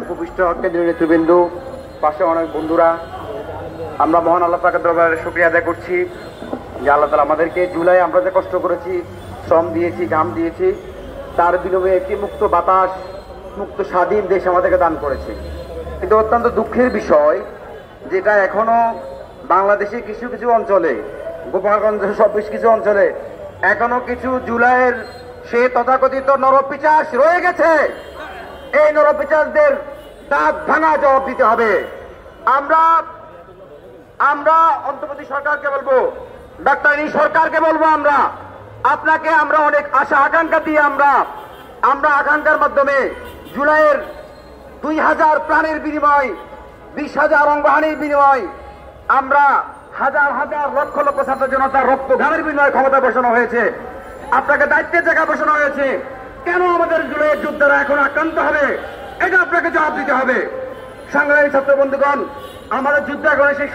উপবিষ্ট কেন্দ্রীয় নেতৃবৃন্দ, পাশে অনেক বন্ধুরা, আমরা মহান আল্লাহ পাকের দরবারে শুকরিয়া আদায় করছি যে আল্লাহ তাআলা আমাদেরকে জুলাই আমরা যে কষ্ট করেছি, শ্রম দিয়েছি, ঘাম দিয়েছি, তার বিনিময়ে একটি মুক্ত বাতাস, মুক্ত স্বাধীন দেশ আমাদেরকে দান করেছে। কিন্তু অত্যন্ত দুঃখের বিষয়, যেটা এখনো বাংলাদেশে কিছু কিছু অঞ্চলে, গোপালগঞ্জ সব বেশ কিছু অঞ্চলে এখনো কিছু জুলাইয়ের সে তথাকথিত নরপিচাস রয়ে গেছে। এই নরপিচাসদের দাঁত ভাঙা জবাব দিতে হবে। আমরা অন্তর্বর্তী সরকারকে বলবো, ডক্টর ইউনূস সরকারকে বলবো, আপনাকে আমরা অনেক আশা আকাঙ্ক্ষা দিয়ে আমরা আকাঙ্ক্ষার মাধ্যমে জুলাইয়ের 2000 প্রাণের বিনিময়, 20,000 অঙ্গহানির বিনিময়, আমরা হাজার হাজার লক্ষ লক্ষ ছাত্র জনতার রক্ত ঘামের বিনিময়ে ক্ষমতা বসানো হয়েছে, আপনাকে দায়িত্বের জায়গা বসানো হয়েছে। কেন আমাদের জুলাইয়ের যোদ্ধারা এখন আক্রান্ত হবে? এটা আপনাকে জবাব দিতে হবে। সংগ্রামী ছাত্র বন্ধুগণ, আমাদের যুদ্ধ এখন সেই